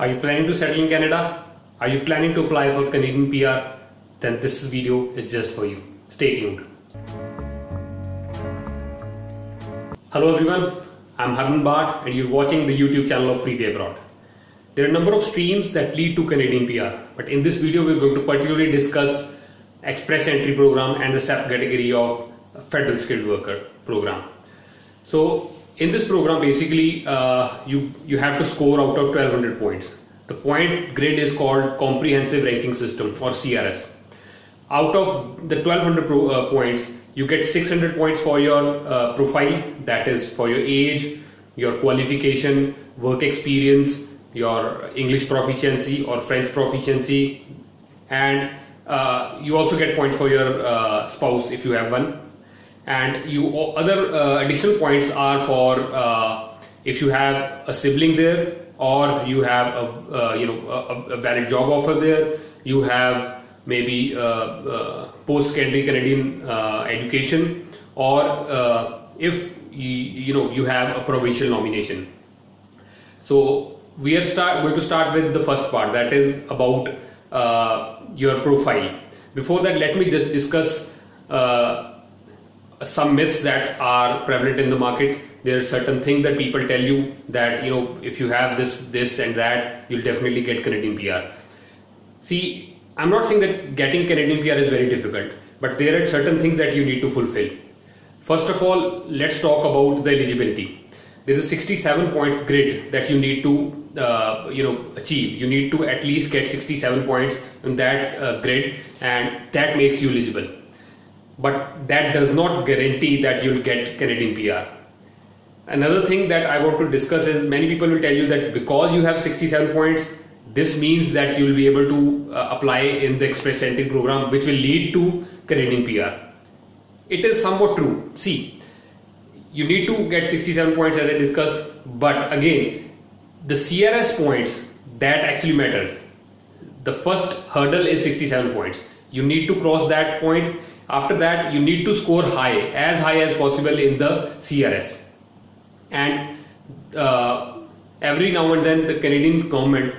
Are you planning to settle in Canada? Are you planning to apply for Canadian PR? Then this video is just for you. Stay tuned. Hello everyone, I'm Harman Bhatt and you're watching the YouTube channel of Freeway Abroad. There are a number of streams that lead to Canadian PR, but in this video we're going to particularly discuss Express Entry program and the subcategory of Federal Skilled Worker program. So in this program basically you have to score out of 1200 points. The point grid is called Comprehensive Ranking System or CRS. Out of the 1200 points, you get 600 points for your profile, that is for your age, your qualification, work experience, your English proficiency or French proficiency, and you also get points for your spouse if you have one. And other additional points are for if you have a sibling there, or you have a valid job offer there, you have maybe post-secondary Canadian education, or if you have a provincial nomination. So we are going to start with the first part, that is about your profile. Before that, let me just discuss some myths that are prevalent in the market. There are certain things that people tell you that if you have this and that, you'll definitely get Canadian PR. See, I'm not saying that getting Canadian PR is very difficult, but there are certain things that you need to fulfill. First of all, let's talk about the eligibility. There is a 67 points grid that you need to achieve. You need to at least get 67 points in that grid, and that makes you eligible. But that does not guarantee that you'll get Canadian PR. Another thing that I want to discuss is many people will tell you that because you have 67 points, this means that you'll be able to apply in the Express Entry program, which will lead to Canadian PR. It is somewhat true. See, you need to get 67 points as I discussed, but again, the CRS points that actually matter. The first hurdle is 67 points. You need to cross that point. After that, you need to score as high as possible in the CRS. And every now and then the Canadian government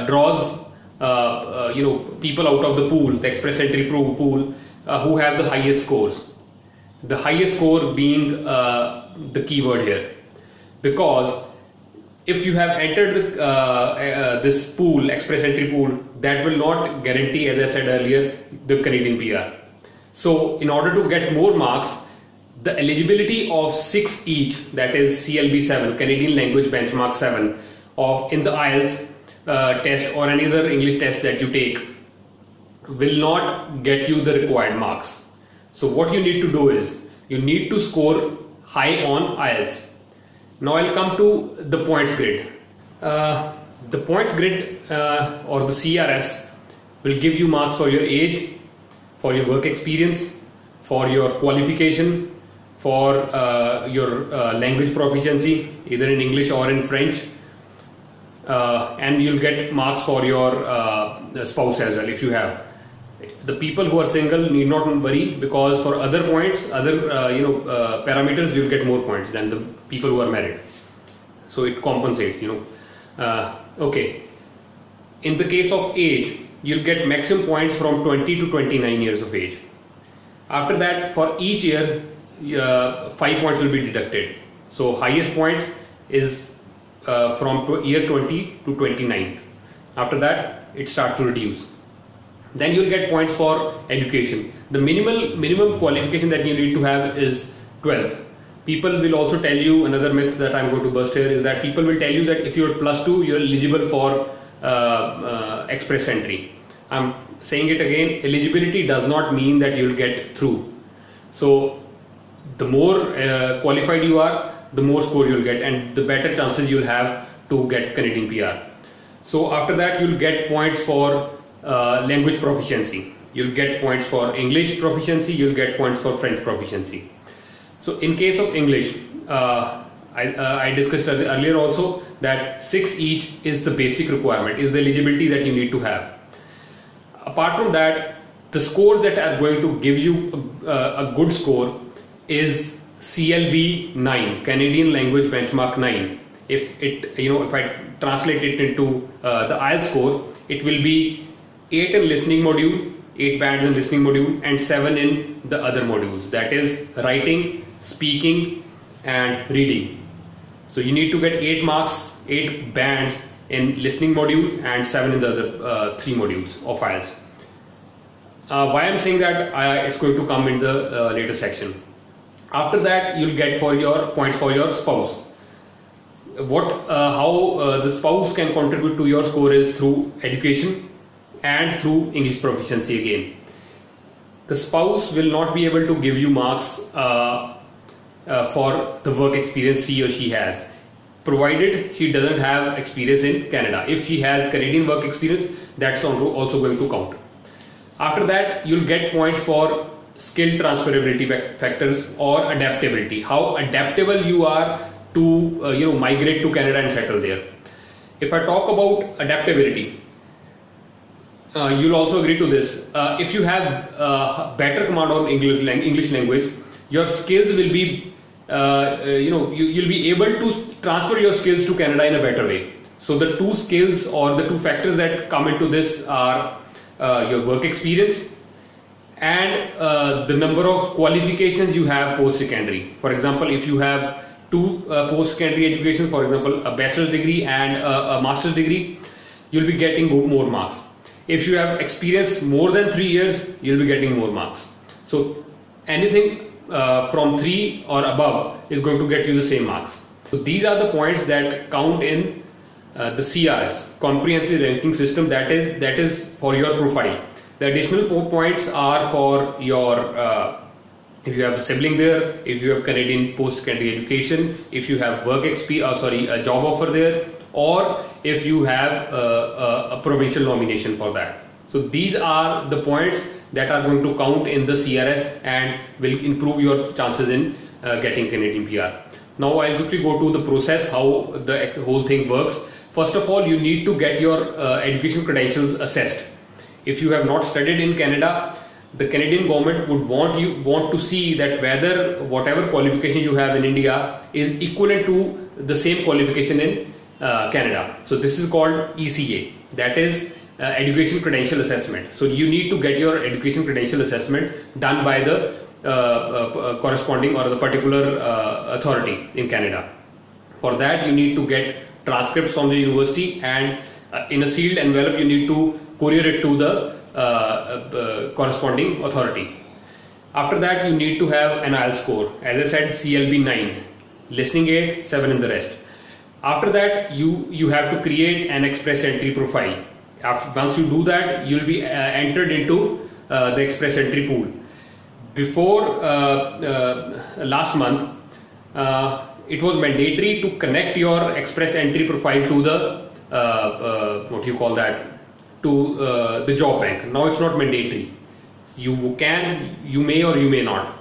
draws people out of the pool, the Express Entry pool, who have the highest scores. The highest score being the keyword here, because if you have entered this pool, Express Entry pool, that will not guarantee, as I said earlier, the Canadian PR. So in order to get more marks, the eligibility of 6 each, that is CLB 7, Canadian Language Benchmark 7, in the IELTS test or any other English test that you take, will not get you the required marks. So what you need to do is, you need to score high on IELTS. Now I'll come to the points grid. The points grid or the CRS will give you marks for your age, for your work experience, for your qualification, for your language proficiency, either in English or in French, and you'll get marks for your spouse as well if you have. The people who are single need not worry, because for other points, other parameters, you'll get more points than the people who are married. So it compensates, Okay. In the case of age, you'll get maximum points from 20 to 29 years of age. After that, for each year, 5 points will be deducted. So highest points is from year 20 to 29th. After that, it starts to reduce. Then you'll get points for education. The minimum qualification that you need to have is 12th. People will also tell you, another myth that I'm going to burst here is that people will tell you that if you're +2, you're eligible for Express Entry. I'm saying it again, eligibility does not mean that you'll get through. So the more qualified you are, the more score you'll get, and the better chances you'll have to get Canadian PR. So after that, you'll get points for language proficiency. You'll get points for English proficiency, you'll get points for French proficiency. So in case of English, I discussed earlier also that 6 each is the basic requirement, is the eligibility that you need to have. Apart from that, the scores that are going to give you a good score is CLB 9, Canadian Language Benchmark 9. if I translate it into the IELTS score, it will be 8 in listening module, 8 bands in listening module, and 7 in the other modules, that is writing, speaking, and reading. So you need to get 8 marks, 8 bands in listening module, and 7 in the other 3 modules of IELTS. Why I'm saying that, it's going to come in the later section. After that, you'll get for your points for your spouse. How the spouse can contribute to your score is through education and through English proficiency again. The spouse will not be able to give you marks for the work experience he or she has, provided she doesn't have experience in Canada. If she has Canadian work experience, that's also going to count. After that, you'll get points for skill transferability factors or adaptability. How adaptable you are to migrate to Canada and settle there. If I talk about adaptability, you'll also agree to this. If you have better command on English language, your skills will be you'll be able to transfer your skills to Canada in a better way. So the two skills or the two factors that come into this are your work experience and the number of qualifications you have post-secondary. For example, if you have 2 post-secondary education, for example a bachelor's degree and a master's degree, you'll be getting more marks. If you have experience more than 3 years, you'll be getting more marks. So anything from 3 or above is going to get you the same marks. So these are the points that count in the CRS, comprehensive ranking system, that is for your profile. The additional points are for your if you have a sibling there, if you have Canadian post-secondary education, if you have work experience, a job offer there, or if you have a provincial nomination for that. So these are the points that are going to count in the CRS and will improve your chances in getting Canadian PR. Now I'll quickly go to the process, how the whole thing works. First of all, you need to get your education credentials assessed. If you have not studied in Canada, the Canadian government would want to see that whether whatever qualification you have in India is equivalent to the same qualification in Canada. So this is called ECA, that is Education Credential Assessment. So you need to get your education credential assessment done by the corresponding or the particular authority in Canada. For that, you need to get transcripts from the university, and in a sealed envelope you need to courier it to the corresponding authority. After that, you need to have an IELTS score. As I said, CLB 9, listening 8, 7 in the rest. After that, you have to create an express entry profile. Once you do that, you will be entered into the express entry pool. Before last month, it was mandatory to connect your express entry profile to the to the job bank. Now it's not mandatory. You may or you may not.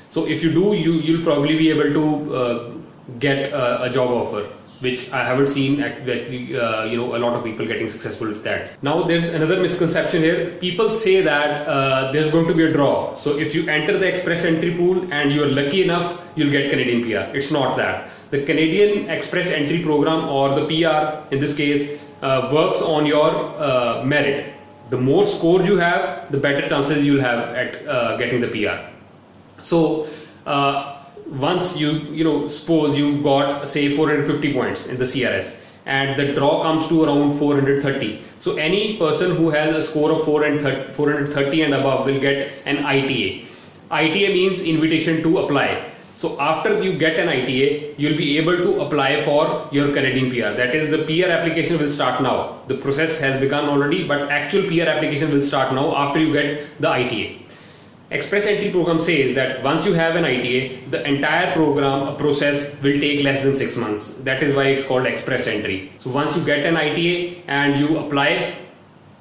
So if you do, you'll probably be able to get a job offer, which I haven't seen actually, a lot of people getting successful with that. Now there's another misconception here. People say that there's going to be a draw. So if you enter the express entry pool and you're lucky enough, you'll get Canadian PR. It's not that. The Canadian express entry program, or the PR in this case, works on your merit. The more scores you have, the better chances you'll have at getting the PR. So once suppose you've got say 450 points in the CRS and the draw comes to around 430. So any person who has a score of 430 and above will get an ITA. ITA means invitation to apply. So after you get an ITA, you'll be able to apply for your Canadian PR. That is, the PR application will start now. The process has begun already, but actual PR application will start now after you get the ITA. Express entry program says that once you have an ITA, the entire program process will take less than 6 months. That is why it's called express entry. So once you get an ITA and you apply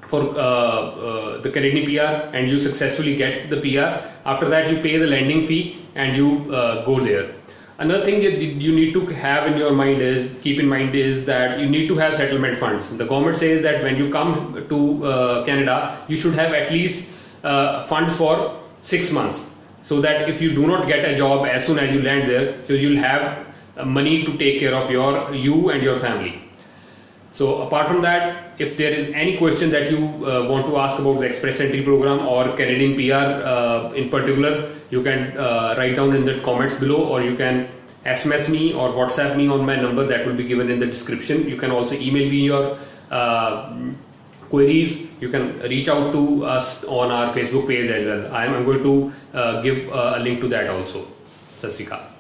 for the Canadian PR and you successfully get the PR, after that you pay the landing fee and you go there. Another thing that you need to have in your mind keep in mind is that you need to have settlement funds. The government says that when you come to Canada, you should have at least funds for 6 months, so that if you do not get a job as soon as you land there, so you'll have money to take care of you and your family. So apart from that, if there is any question that you want to ask about the Express Entry program or Canadian PR in particular, you can write down in the comments below, or you can SMS me or WhatsApp me on my number that will be given in the description. You can also email me your queries. You can reach out to us on our Facebook page as well. I'm going to give a link to that also. Sat Sri Akal.